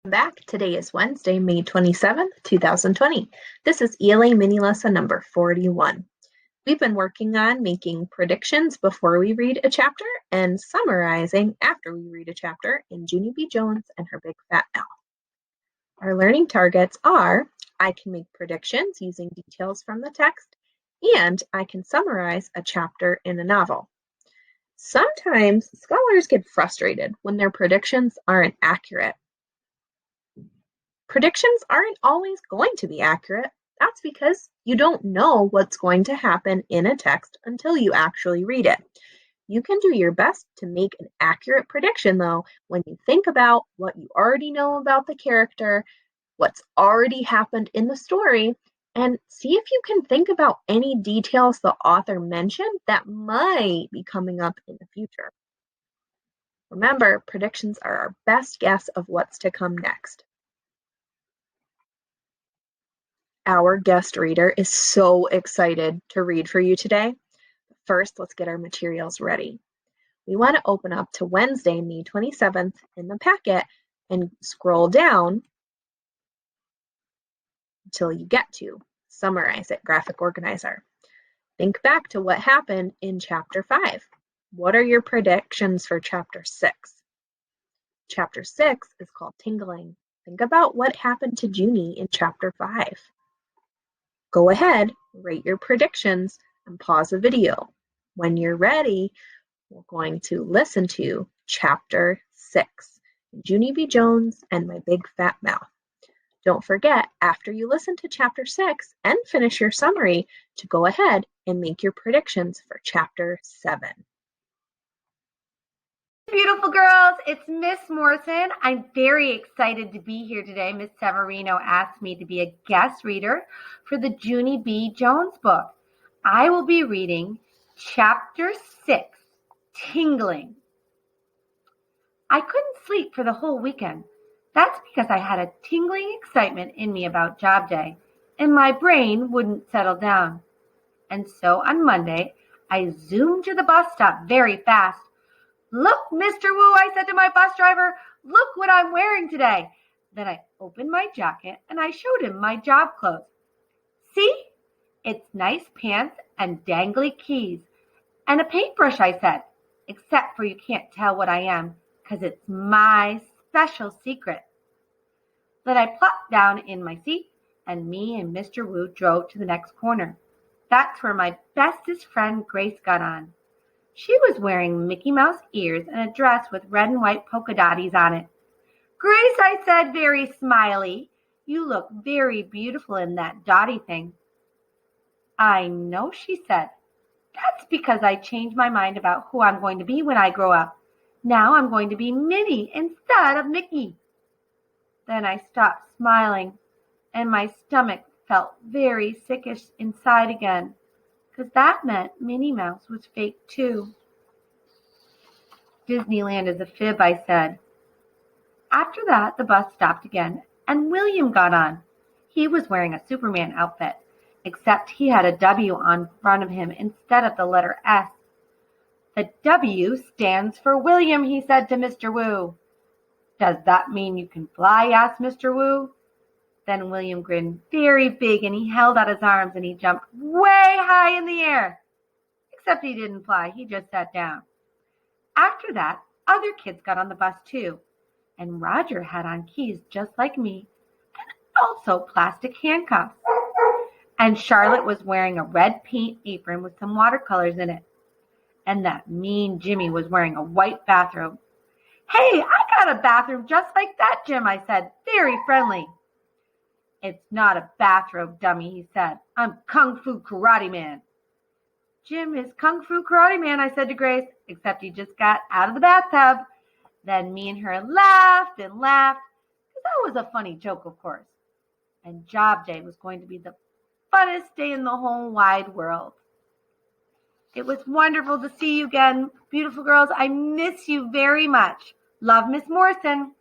Back. Today is Wednesday, May 27th, 2020. This is ELA Mini Lesson number 41. We've been working on making predictions before we read a chapter and summarizing after we read a chapter in Junie B. Jones and Her Big Fat Mouth. Our learning targets are: I can make predictions using details from the text, and I can summarize a chapter in a novel. Sometimes scholars get frustrated when their predictions aren't accurate. Predictions aren't always going to be accurate. That's because you don't know what's going to happen in a text until you actually read it. You can do your best to make an accurate prediction, though, when you think about what you already know about the character, what's already happened in the story, and see if you can think about any details the author mentioned that might be coming up in the future. Remember, predictions are our best guess of what's to come next. Our guest reader is so excited to read for you today. First, let's get our materials ready. We want to open up to Wednesday, May 27th in the packet and scroll down until you get to Summarize It, Graphic Organizer. Think back to what happened in Chapter 5. What are your predictions for Chapter 6? Chapter 6 is called Tingling. Think about what happened to Junie in Chapter 5. Go ahead, rate your predictions, and pause the video. When you're ready, we're going to listen to Chapter 6, Junie B. Jones and My Big Fat Mouth. Don't forget, after you listen to Chapter 6 and finish your summary, to go ahead and make your predictions for Chapter 7. Beautiful girls, it's Miss Morrison. I'm very excited to be here today. Miss Severino asked me to be a guest reader for the Junie B. Jones book. I will be reading Chapter 6, Tingling. I couldn't sleep for the whole weekend. That's because I had a tingling excitement in me about job day, and my brain wouldn't settle down. And so on Monday, I zoomed to the bus stop very fast. "Look, Mr. Wu," I said to my bus driver, "look what I'm wearing today." Then I opened my jacket and I showed him my job clothes. "See? It's nice pants and dangly keys. And a paintbrush," I said, "except for you can't tell what I am, 'cause it's my special secret." Then I plopped down in my seat and me and Mr. Wu drove to the next corner. That's where my bestest friend Grace got on. She was wearing Mickey Mouse ears and a dress with red and white polka dotties on it. "Grace," I said, very smiley, "you look very beautiful in that dotty thing." "I know," she said. "That's because I changed my mind about who I'm going to be when I grow up. Now I'm going to be Minnie instead of Mickey." Then I stopped smiling, and my stomach felt very sickish inside again, because that meant Minnie Mouse was fake too. "Disneyland is a fib," I said. After that, the bus stopped again, and William got on. He was wearing a Superman outfit, except he had a W on front of him instead of the letter S. "The W stands for William," he said to Mr. Wu. "Does that mean you can fly?" asked Mr. Wu. Then William grinned very big, and he held out his arms, and he jumped way high in the air. Except he didn't fly, he just sat down. After that, other kids got on the bus too, and Roger had on keys just like me, and also plastic handcuffs. And Charlotte was wearing a red paint apron with some watercolors in it. And that mean Jimmy was wearing a white bathrobe. "Hey, I got a bathrobe just like that, Jim," I said, very friendly. "It's not a bathrobe, dummy," he said. "I'm Kung Fu Karate Man." "Jim is Kung Fu Karate Man," I said to Grace, except he just got out of the bathtub. Then me and her laughed and laughed, because that was a funny joke, of course. And job day was going to be the funnest day in the whole wide world. It was wonderful to see you again, beautiful girls. I miss you very much. Love, Miss Morrison.